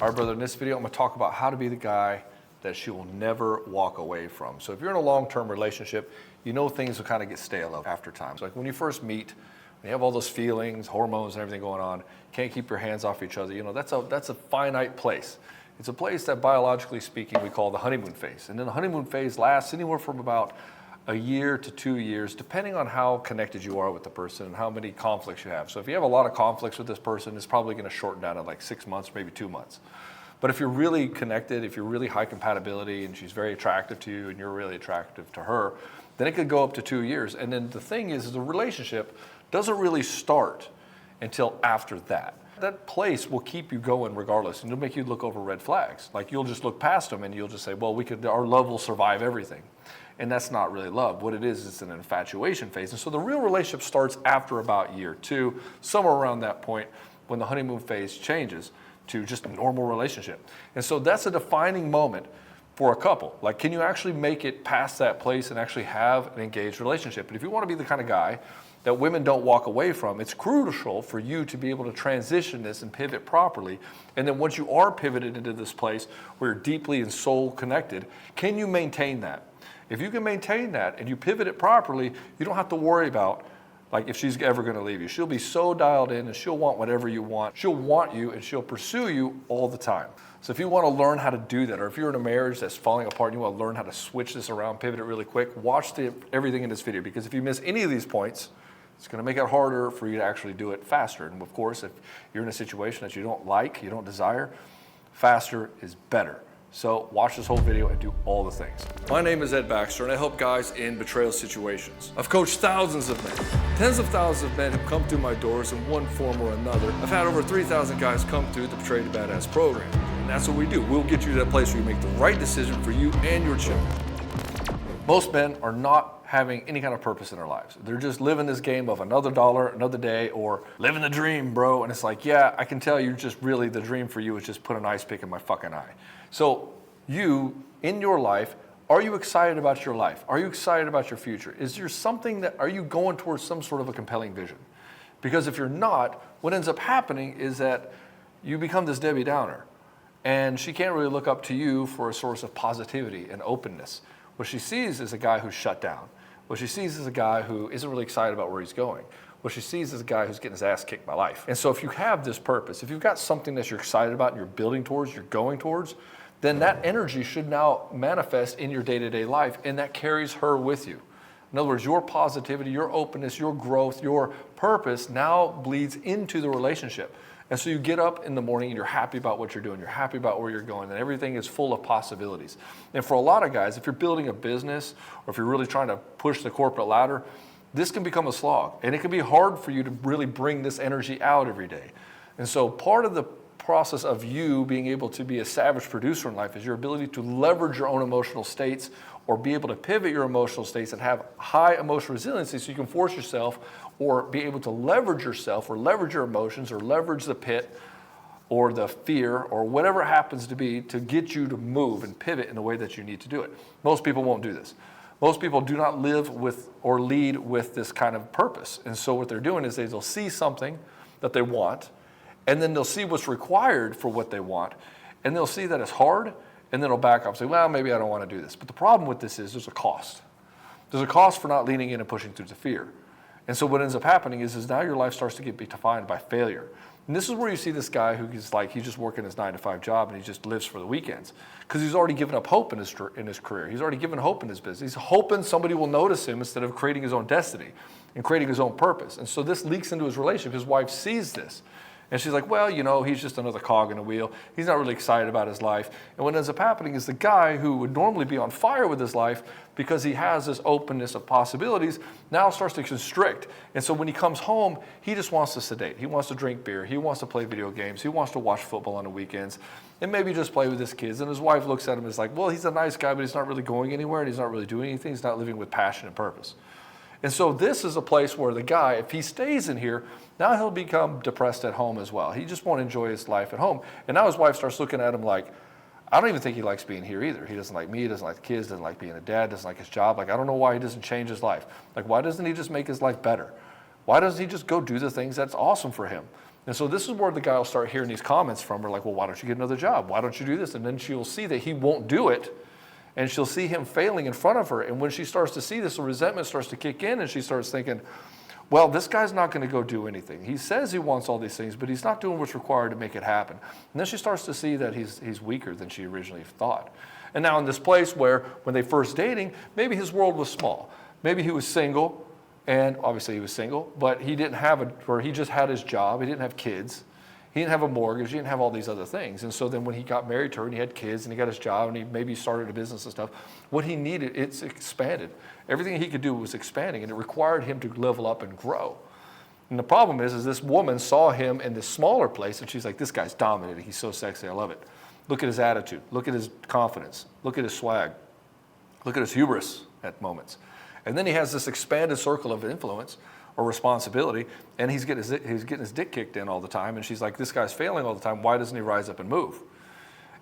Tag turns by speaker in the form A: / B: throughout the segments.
A: All right, brother, in this video, I'm gonna talk about how to be the guy that she will never walk away from. So if you're in a long-term relationship, you know things will kind of get stale after time. So like when you first meet, when you have all those feelings, hormones and everything going on, can't keep your hands off each other, you know, that's a finite place. It's a place that biologically speaking, we call the honeymoon phase. And then the honeymoon phase lasts anywhere from about a year to 2 years, depending on how connected you are with the person and how many conflicts you have. So if you have a lot of conflicts with this person, it's probably gonna shorten down to like 6 months, maybe 2 months. But if you're really connected, if you're really high compatibility and she's very attractive to you and you're really attractive to her, then it could go up to 2 years. And then the thing is the relationship doesn't really start until after that. That place will keep you going regardless, and it'll make you look over red flags. Like you'll just look past them and you'll just say, well, our love will survive everything. And that's not really love. What it is, it's an infatuation phase. And so the real relationship starts after about year 2, somewhere around that point when the honeymoon phase changes to just a normal relationship. And so that's a defining moment for a couple. Like, can you actually make it past that place and actually have an engaged relationship? And if you want to be the kind of guy that women don't walk away from, it's crucial for you to be able to transition this and pivot properly. And then once you are pivoted into this place where you're deeply and soul connected, can you maintain that? If you can maintain that and you pivot it properly, you don't have to worry about like if she's ever going to leave you. She'll be so dialed in and she'll want whatever you want. She'll want you and she'll pursue you all the time. So if you want to learn how to do that, or if you're in a marriage that's falling apart and you want to learn how to switch this around, pivot it really quick, watch everything in this video, because if you miss any of these points, it's going to make it harder for you to actually do it faster. And of course, if you're in a situation that you don't like, you don't desire, faster is better. So watch this whole video and do all the things. My name is Ed Baxter and I help guys in betrayal situations. I've coached thousands of men. Tens of thousands of men have come through my doors in one form or another. I've had over 3,000 guys come through the Betrayed to Badass program. And that's what we do. We'll get you to that place where you make the right decision for you and your children. Most men are not having any kind of purpose in their lives. They're just living this game of another dollar, another day, or living the dream, bro. And it's like, yeah, I can tell you just really the dream for you is just put an ice pick in my fucking eye. So you, in your life, are you excited about your life? Are you excited about your future? Is there something that, are you going towards some sort of a compelling vision? Because if you're not, what ends up happening is that you become this Debbie Downer. And she can't really look up to you for a source of positivity and openness. What she sees is a guy who's shut down. What she sees is a guy who isn't really excited about where he's going. What she sees is a guy who's getting his ass kicked by life. And so if you have this purpose, if you've got something that you're excited about and you're building towards, you're going towards, then that energy should now manifest in your day-to-day life, and that carries her with you. In other words, your positivity, your openness, your growth, your purpose now bleeds into the relationship. And so you get up in the morning and you're happy about what you're doing, you're happy about where you're going, and everything is full of possibilities. And for a lot of guys, if you're building a business or if you're really trying to push the corporate ladder, this can become a slog. And it can be hard for you to really bring this energy out every day. And so part of the process of you being able to be a savage producer in life is your ability to leverage your own emotional states or be able to pivot your emotional states and have high emotional resiliency so you can force yourself or be able to leverage yourself or leverage your emotions or leverage the pit or the fear or whatever it happens to be to get you to move and pivot in the way that you need to do it. Most people won't do this. Most people do not live with or lead with this kind of purpose. And so what they're doing is they'll see something that they want, and then they'll see what's required for what they want, and they'll see that it's hard, and then they'll back up and say, well, maybe I don't want to do this. But the problem with this is there's a cost. There's a cost for not leaning in and pushing through the fear. And so what ends up happening is now your life starts to get defined by failure. And this is where you see this guy who is like, he's just working his 9-to-5 job and he just lives for the weekends. Because he's already given up hope in his career. He's already given hope in his business. He's hoping somebody will notice him instead of creating his own destiny and creating his own purpose. And so this leaks into his relationship. His wife sees this. And she's like, well, you know, he's just another cog in the wheel. He's not really excited about his life. And what ends up happening is the guy who would normally be on fire with his life because he has this openness of possibilities now starts to constrict. And so when he comes home, he just wants to sedate. He wants to drink beer. He wants to play video games. He wants to watch football on the weekends and maybe just play with his kids. And his wife looks at him and is like, well, he's a nice guy, but he's not really going anywhere and he's not really doing anything. He's not living with passion and purpose. And so this is a place where the guy, if he stays in here, now he'll become depressed at home as well. He just won't enjoy his life at home. And now his wife starts looking at him like, I don't even think he likes being here either. He doesn't like me, he doesn't like the kids, doesn't like being a dad, doesn't like his job. Like, I don't know why he doesn't change his life. Like, why doesn't he just make his life better? Why doesn't he just go do the things that's awesome for him? And so this is where the guy will start hearing these comments from her, like, well, why don't you get another job? Why don't you do this? And then she'll see that he won't do it, and she'll see him failing in front of her. And when she starts to see this, the resentment starts to kick in, and she starts thinking, well, this guy's not going to go do anything. He says he wants all these things, but he's not doing what's required to make it happen. And then she starts to see that he's weaker than she originally thought. And now in this place where, when they first dating, maybe his world was small. Maybe he was single, and obviously he was single, but he didn't have or he just had his job. He didn't have kids. He didn't have a mortgage. He didn't have all these other things. And so then when he got married to her and he had kids and he got his job and he maybe started a business and stuff, what he needed, it's expanded. Everything he could do was expanding, and it required him to level up and grow. And the problem is this woman saw him in this smaller place, and she's like, this guy's dominating. He's so sexy. I love it. Look at his attitude. Look at his confidence. Look at his swag. Look at his hubris at moments. And then he has this expanded circle of influence or responsibility, and he's getting his dick kicked in all the time, and she's like, this guy's failing all the time. Why doesn't he rise up and move?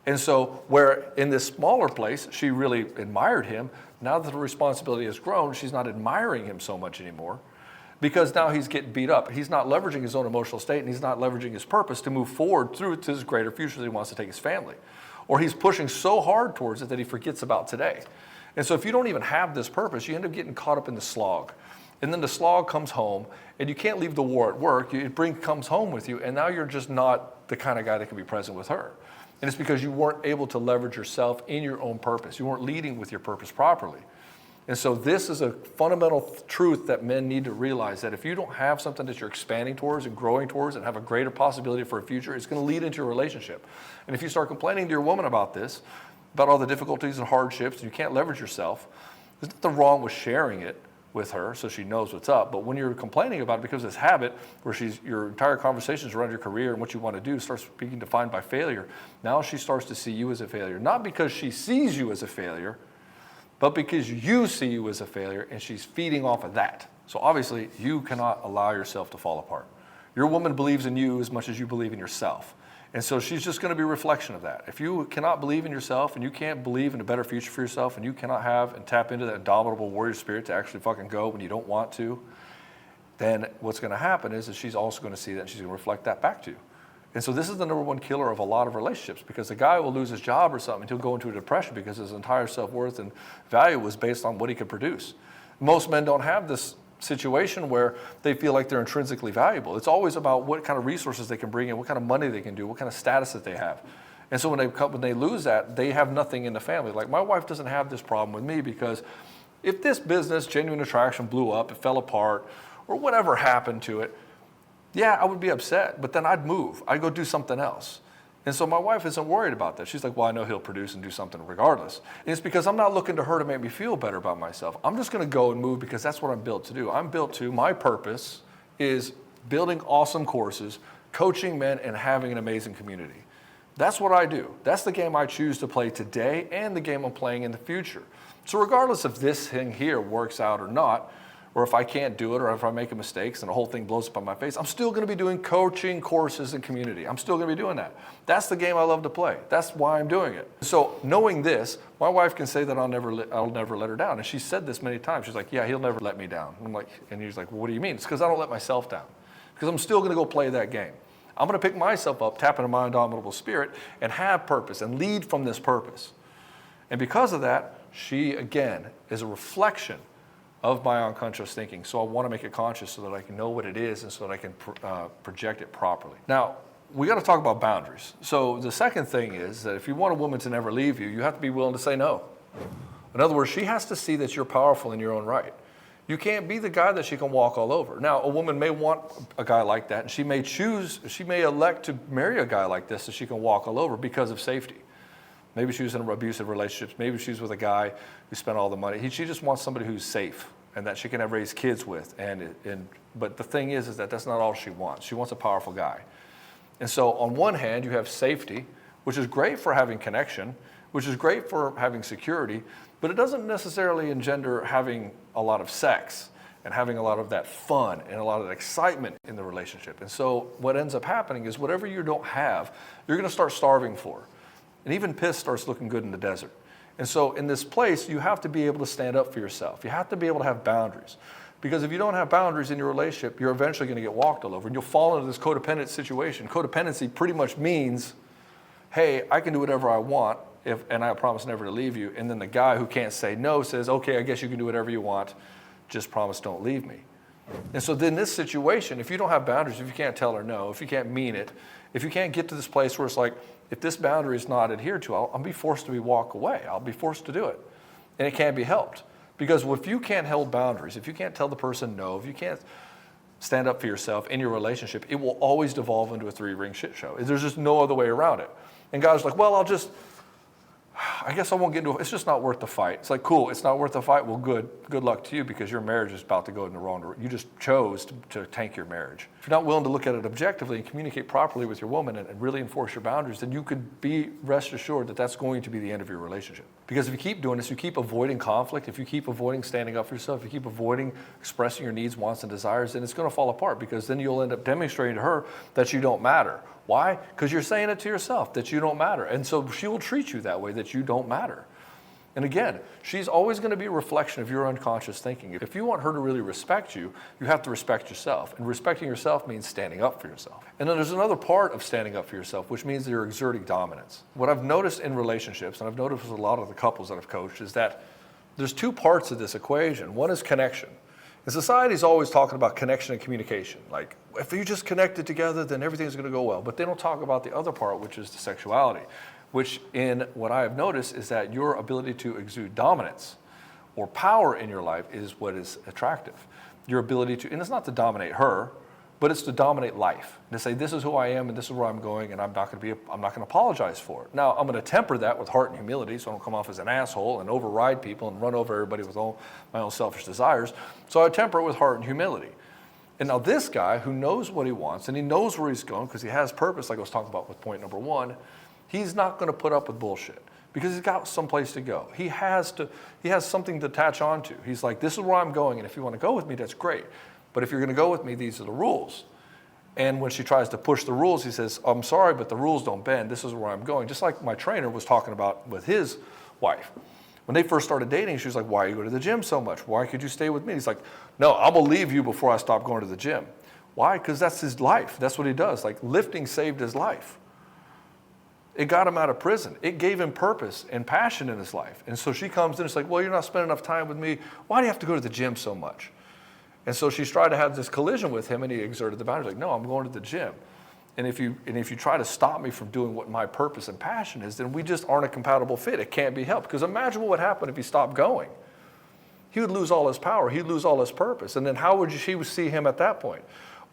A: And so where in this smaller place, she really admired him, now that the responsibility has grown, she's not admiring him so much anymore, because now he's getting beat up. He's not leveraging his own emotional state, and he's not leveraging his purpose to move forward through to his greater future that he wants to take his family. Or he's pushing so hard towards it that he forgets about today. And so if you don't even have this purpose, you end up getting caught up in the slog. And then the slog comes home, and you can't leave the war at work. It comes home with you, and now you're just not the kind of guy that can be present with her. And it's because you weren't able to leverage yourself in your own purpose. You weren't leading with your purpose properly. And so this is a fundamental truth that men need to realize, that if you don't have something that you're expanding towards and growing towards and have a greater possibility for a future, it's going to lead into a relationship. And if you start complaining to your woman about this, about all the difficulties and hardships, and you can't leverage yourself, there's nothing wrong with sharing it with her so she knows what's up. But when you're complaining about it because of this habit where your entire conversations around your career and what you want to do starts being defined by failure, now she starts to see you as a failure. Not because she sees you as a failure, but because you see you as a failure, and she's feeding off of that. So obviously, you cannot allow yourself to fall apart. Your woman believes in you as much as you believe in yourself. And so she's just going to be a reflection of that. If you cannot believe in yourself, and you can't believe in a better future for yourself, and you cannot have and tap into that indomitable warrior spirit to actually fucking go when you don't want to, then what's going to happen is that she's also going to see that, and she's going to reflect that back to you. And so this is the number one killer of a lot of relationships, because the guy will lose his job or something, and he'll go into a depression because his entire self-worth and value was based on what he could produce. Most men don't have this situation where they feel like they're intrinsically valuable. It's always about what kind of resources they can bring in, what kind of money they can do, what kind of status that they have. And so when they lose that, they have nothing in the family. Like, my wife doesn't have this problem with me, because if this business, Genuine Attraction, blew up, it fell apart, or whatever happened to it, yeah, I would be upset, but then I'd move. I'd go do something else. And so my wife isn't worried about that. She's like, well, I know he'll produce and do something regardless. And it's because I'm not looking to her to make me feel better about myself. I'm just going to go and move because that's what I'm built to do. My purpose is building awesome courses, coaching men, and having an amazing community. That's what I do. That's the game I choose to play today and the game I'm playing in the future. So regardless if this thing here works out or not, or if I can't do it, or if I make mistakes and the whole thing blows up on my face, I'm still going to be doing coaching, courses, and community. I'm still going to be doing that. That's the game I love to play. That's why I'm doing it. So knowing this, my wife can say that I'll never let her down. And she said this many times. She's like, yeah, he'll never let me down. I'm like, and he's like, well, what do you mean? It's because I don't let myself down. Because I'm still going to go play that game. I'm going to pick myself up, tap into my indomitable spirit, and have purpose and lead from this purpose. And because of that, she, again, is a reflection of my unconscious thinking. So I want to make it conscious so that I can know what it is and so that I can project it properly. Now, we got to talk about boundaries. So the second thing is that if you want a woman to never leave you, you have to be willing to say no. In other words, she has to see that you're powerful in your own right. You can't be the guy that she can walk all over. Now, a woman may want a guy like that, and she may elect to marry a guy like this so she can walk all over because of safety. Maybe she was in abusive relationships. Maybe she's with a guy who spent all the money. She just wants somebody who's safe and that she can have raised kids with. But the thing is that that's not all she wants. She wants a powerful guy. And so on one hand, you have safety, which is great for having connection, which is great for having security, but it doesn't necessarily engender having a lot of sex and having a lot of that fun and a lot of that excitement in the relationship. And so what ends up happening is whatever you don't have, you're going to start starving for. And even piss starts looking good in the desert. And so in this place, you have to be able to stand up for yourself. You have to be able to have boundaries. Because if you don't have boundaries in your relationship, you're eventually going to get walked all over, and you'll fall into this codependent situation. Codependency pretty much means, hey, I can do whatever I want, and I promise never to leave you. And then the guy who can't say no says, okay, I guess you can do whatever you want, just promise don't leave me. And so then this situation, if you don't have boundaries, if you can't tell her no, if you can't mean it, if you can't get to this place where it's like, if this boundary is not adhered to, I'll be forced to walk away. I'll be forced to do it. And it can't be helped. Because if you can't hold boundaries, if you can't tell the person no, if you can't stand up for yourself in your relationship, it will always devolve into a three-ring shit show. There's just no other way around it. And guys are like, well, I guess I won't get into it. It's just not worth the fight. It's like, cool, it's not worth the fight. Well, good luck to you, because your marriage is about to go in the wrong direction. You just chose to tank your marriage. If you're not willing to look at it objectively and communicate properly with your woman and really enforce your boundaries, then you could be rest assured that that's going to be the end of your relationship. Because if you keep doing this, you keep avoiding conflict, if you keep avoiding standing up for yourself, if you keep avoiding expressing your needs, wants, and desires, then it's going to fall apart, because then you'll end up demonstrating to her that you don't matter. Why? Because you're saying it to yourself, that you don't matter. And so she will treat you that way, that you don't matter. And again, she's always going to be a reflection of your unconscious thinking. If you want her to really respect you, you have to respect yourself. And respecting yourself means standing up for yourself. And then there's another part of standing up for yourself, which means that you're exerting dominance. What I've noticed in relationships, and I've noticed with a lot of the couples that I've coached, is that there's two parts of this equation. One is connection. And society's always talking about connection and communication. Like, if you just connect it together, then everything's going to go well. But they don't talk about the other part, which is the sexuality, which in what I have noticed is that your ability to exude dominance or power in your life is what is attractive. Your ability to, and it's not to dominate her, but it's to dominate life. And to say, this is who I am and this is where I'm going, and I'm not going to apologize for it. Now, I'm going to temper that with heart and humility, so I don't come off as an asshole and override people and run over everybody with all my own selfish desires. So I temper it with heart and humility. And now this guy who knows what he wants and he knows where he's going because he has purpose, like I was talking about with point number one, he's not going to put up with bullshit because he's got someplace to go. He has something to attach onto. He's like, this is where I'm going, and if you want to go with me, that's great. But if you're going to go with me, these are the rules. And when she tries to push the rules, he says, I'm sorry, but the rules don't bend. This is where I'm going. Just like my trainer was talking about with his wife. When they first started dating, she was like, why do you go to the gym so much? Why could you stay with me? He's like, no, I will leave you before I stop going to the gym. Why? Because that's his life. That's what he does. Like, lifting saved his life. It got him out of prison. It gave him purpose and passion in his life. And so she comes in and it's like, well, you're not spending enough time with me. Why do you have to go to the gym so much? And so she's tried to have this collision with him, and he exerted the boundaries. Like, no, I'm going to the gym. And if you try to stop me from doing what my purpose and passion is, then we just aren't a compatible fit. It can't be helped. Because imagine what would happen if he stopped going. He would lose all his power. He'd lose all his purpose. And then how would she see him at that point?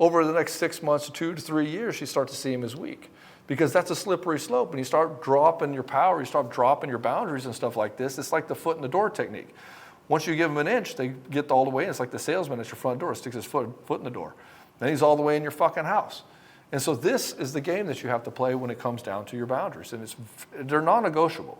A: Over the next 6 months, 2 to 3 years, you start to see him as weak. Because that's a slippery slope. When you start dropping your power, you start dropping your boundaries and stuff like this, it's like the foot in the door technique. Once you give them an inch, they get all the way in. It's like the salesman at your front door sticks his foot in the door. Then he's all the way in your fucking house. And so this is the game that you have to play when it comes down to your boundaries. And they're non-negotiable,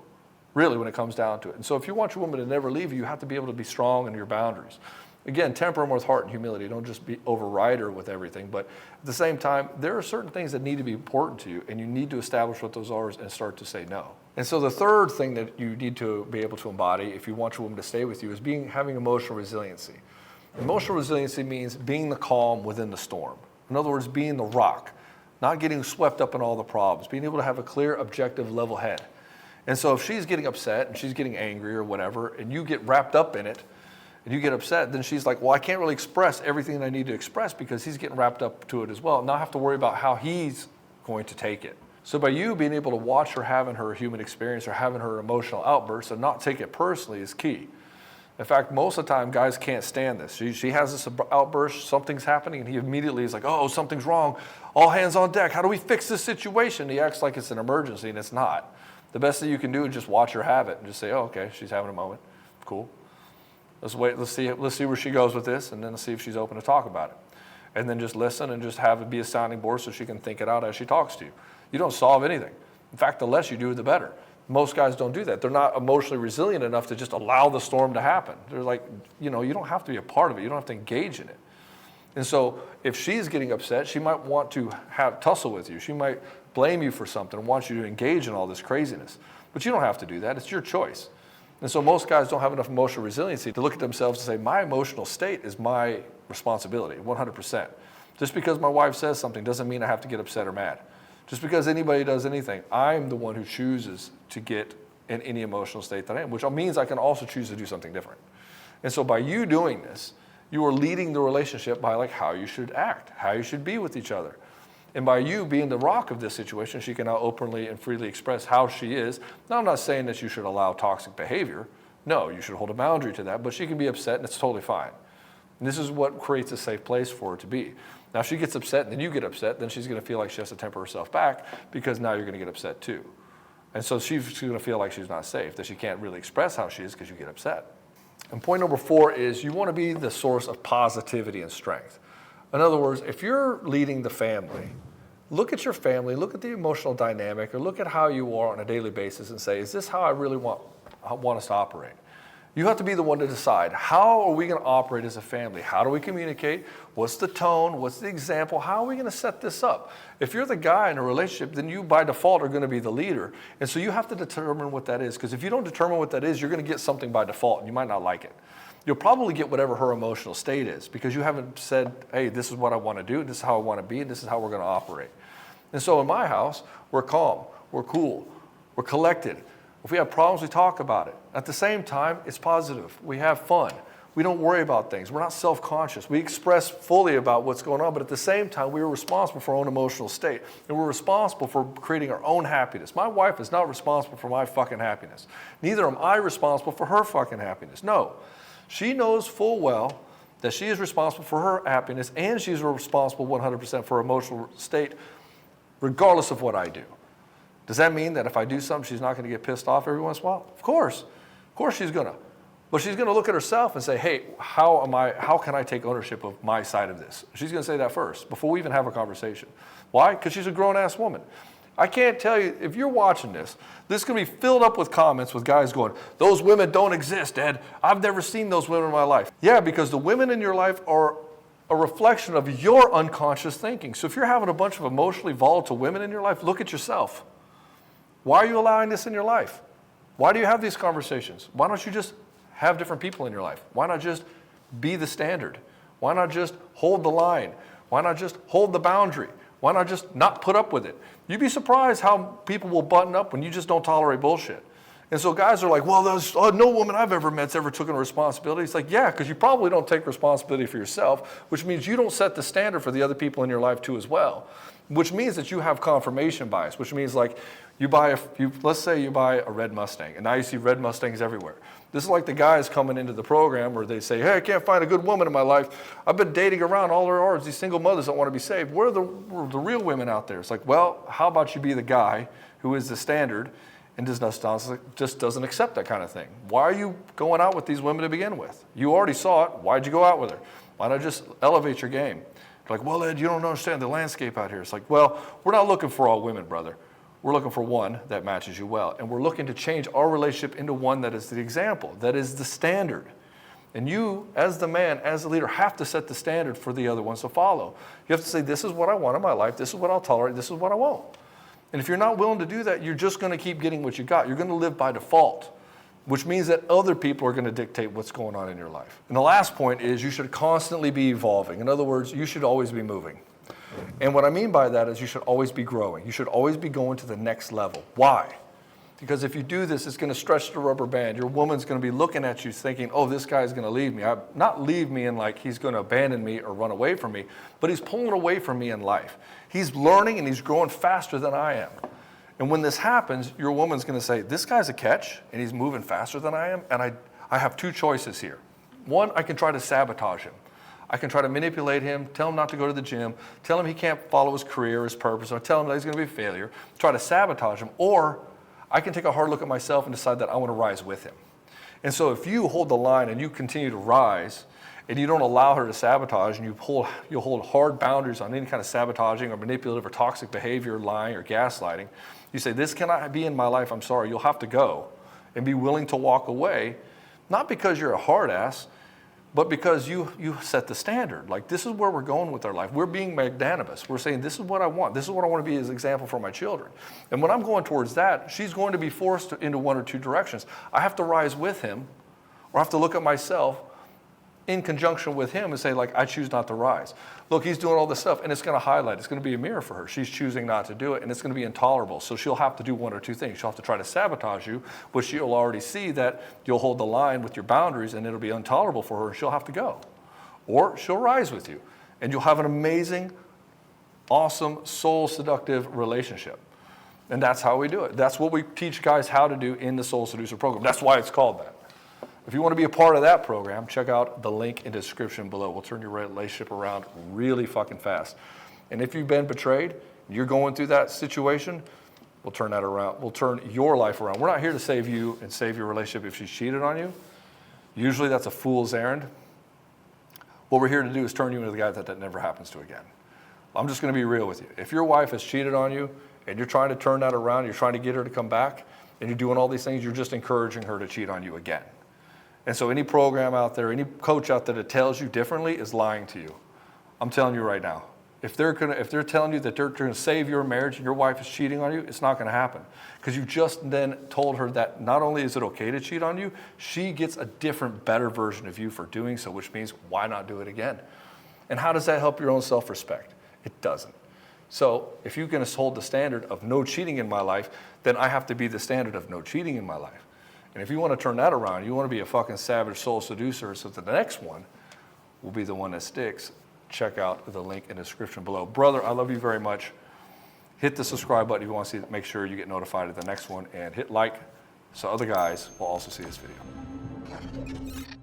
A: really, when it comes down to it. And so if you want your woman to never leave you, you have to be able to be strong in your boundaries. Again, temper them with heart and humility. Don't just override her with everything. But at the same time, there are certain things that need to be important to you, and you need to establish what those are and start to say no. And so the third thing that you need to be able to embody if you want your woman to stay with you is having emotional resiliency. Emotional resiliency means being the calm within the storm. In other words, being the rock, not getting swept up in all the problems, being able to have a clear, objective, level head. And so if she's getting upset and she's getting angry or whatever, and you get wrapped up in it, and you get upset, then she's like, well, I can't really express everything that I need to express because he's getting wrapped up to it as well. Now I have to worry about how he's going to take it. So by you being able to watch her having her human experience or having her emotional outbursts and not take it personally is key. In fact, most of the time, guys can't stand this. She has this outburst, something's happening, and he immediately is like, oh, something's wrong. All hands on deck. How do we fix this situation? He acts like it's an emergency, and it's not. The best that you can do is just watch her have it and just say, oh, okay, she's having a moment. Cool. Let's wait. Let's see where she goes with this, and then let's see if she's open to talk about it. And then just listen and just have it be a sounding board so she can think it out as she talks to you. You don't solve anything. In fact, the less you do, the better. Most guys don't do that. They're not emotionally resilient enough to just allow the storm to happen. They're like, you don't have to be a part of it. You don't have to engage in it. And so if she's getting upset, she might want to tussle with you. She might blame you for something and want you to engage in all this craziness. But you don't have to do that. It's your choice. And so most guys don't have enough emotional resiliency to look at themselves and say, my emotional state is my responsibility, 100%. Just because my wife says something doesn't mean I have to get upset or mad. Just because anybody does anything, I'm the one who chooses to get in any emotional state that I am, which means I can also choose to do something different. And so by you doing this, you are leading the relationship by like how you should act, how you should be with each other. And by you being the rock of this situation, she can now openly and freely express how she is. Now, I'm not saying that you should allow toxic behavior. No, you should hold a boundary to that, but she can be upset and it's totally fine. And this is what creates a safe place for her to be. Now, if she gets upset and then you get upset, then she's going to feel like she has to temper herself back because now you're going to get upset too. And so she's going to feel like she's not safe, that she can't really express how she is because you get upset. And point number 4 is you want to be the source of positivity and strength. In other words, if you're leading the family, look at your family, look at the emotional dynamic, or look at how you are on a daily basis and say, is this how I really want us to operate? You have to be the one to decide, how are we going to operate as a family? How do we communicate? What's the tone? What's the example? How are we going to set this up? If you're the guy in a relationship, then you by default are going to be the leader. And so you have to determine what that is, because if you don't determine what that is, you're going to get something by default and you might not like it. You'll probably get whatever her emotional state is because you haven't said, hey, this is what I want to do, this is how I want to be, and this is how we're going to operate. And so in my house, we're calm, we're cool, we're collected. If we have problems, we talk about it. At the same time, it's positive. We have fun. We don't worry about things. We're not self-conscious. We express fully about what's going on, but at the same time, we are responsible for our own emotional state. And we're responsible for creating our own happiness. My wife is not responsible for my fucking happiness. Neither am I responsible for her fucking happiness. No. She knows full well that she is responsible for her happiness and she's responsible 100% for her emotional state, regardless of what I do. Does that mean that if I do something, she's not going to get pissed off every once in a while? Of course she's going to. But she's going to look at herself and say, hey, how can I take ownership of my side of this? She's going to say that first before we even have a conversation. Why? Because she's a grown-ass woman. I can't tell you, if you're watching this is going to be filled up with comments with guys going, those women don't exist, Ed. I've never seen those women in my life. Yeah, because the women in your life are a reflection of your unconscious thinking. So if you're having a bunch of emotionally volatile women in your life, look at yourself. Why are you allowing this in your life? Why do you have these conversations? Why don't you just have different people in your life? Why not just be the standard? Why not just hold the line? Why not just hold the boundary? Why not just not put up with it? You'd be surprised how people will button up when you just don't tolerate bullshit. And so guys are like, well, there's no woman I've ever met's ever taken responsibility. It's like, yeah, because you probably don't take responsibility for yourself, which means you don't set the standard for the other people in your life too as well, which means that you have confirmation bias, which means like let's say you buy a red Mustang, and now you see red Mustangs everywhere. This is like the guys coming into the program where they say, hey, I can't find a good woman in my life. I've been dating around, all there are is these single mothers that want to be saved. Where are the real women out there? It's like, well, how about you be the guy who is the standard and just doesn't accept that kind of thing? Why are you going out with these women to begin with? You already saw it. Why'd you go out with her? Why not just elevate your game? Like, well, Ed, you don't understand the landscape out here. It's like, well, we're not looking for all women, brother. We're looking for one that matches you well. And we're looking to change our relationship into one that is the example, that is the standard. And you, as the man, as the leader, have to set the standard for the other ones to follow. You have to say, this is what I want in my life. This is what I'll tolerate. This is what I won't. And if you're not willing to do that, you're just going to keep getting what you got. You're going to live by default, which means that other people are going to dictate what's going on in your life. And the last point is you should constantly be evolving. In other words, you should always be moving. And what I mean by that is you should always be growing. You should always be going to the next level. Why? Because if you do this, it's going to stretch the rubber band. Your woman's going to be looking at you thinking, oh, this guy's going to leave me. Not leave me in like he's going to abandon me or run away from me, but he's pulling away from me in life. He's learning and he's growing faster than I am. And when this happens, your woman's going to say, this guy's a catch and he's moving faster than I am. And I have two choices here. One, I can try to sabotage him. I can try to manipulate him, tell him not to go to the gym, tell him he can't follow his career, his purpose, or tell him that he's going to be a failure, try to sabotage him, or I can take a hard look at myself and decide that I want to rise with him. And so if you hold the line and you continue to rise and you don't allow her to sabotage and you hold hard boundaries on any kind of sabotaging or manipulative or toxic behavior, lying or gaslighting, you say, this cannot be in my life, I'm sorry, you'll have to go, and be willing to walk away, not because you're a hard ass, But because you set the standard, like this is where we're going with our life. We're being magnanimous. We're saying this is what I want. This is what I want to be as an example for my children. And when I'm going towards that, she's going to be forced into one or two directions. I have to rise with him, or I have to look at myself in conjunction with him and say, like, I choose not to rise. Look, he's doing all this stuff, and it's going to highlight. It's going to be a mirror for her. She's choosing not to do it, and it's going to be intolerable. So she'll have to do one or two things. She'll have to try to sabotage you, but she'll already see that you'll hold the line with your boundaries, and it'll be intolerable for her, and she'll have to go. Or she'll rise with you, and you'll have an amazing, awesome, soul-seductive relationship. And that's how we do it. That's what we teach guys how to do in the Soul Seducer program. That's why it's called that. If you want to be a part of that program, check out the link in the description below. We'll turn your relationship around really fucking fast. And if you've been betrayed, you're going through that situation, we'll turn that around. We'll turn your life around. We're not here to save you and save your relationship if she's cheated on you. Usually that's a fool's errand. What we're here to do is turn you into the guy that never happens to again. I'm just going to be real with you. If your wife has cheated on you and you're trying to turn that around, you're trying to get her to come back, and you're doing all these things, you're just encouraging her to cheat on you again. And so any program out there, any coach out there that tells you differently is lying to you. I'm telling you right now. If they're telling you that they're going to save your marriage and your wife is cheating on you, it's not going to happen. Because you just then told her that not only is it okay to cheat on you, she gets a different, better version of you for doing so, which means why not do it again? And how does that help your own self-respect? It doesn't. So if you're going to hold the standard of no cheating in my life, then I have to be the standard of no cheating in my life. And if you want to turn that around, you want to be a fucking savage soul seducer so that the next one will be the one that sticks, check out the link in the description below. Brother, I love you very much. Hit the subscribe button if you want to make sure you get notified of the next one, and hit like so other guys will also see this video.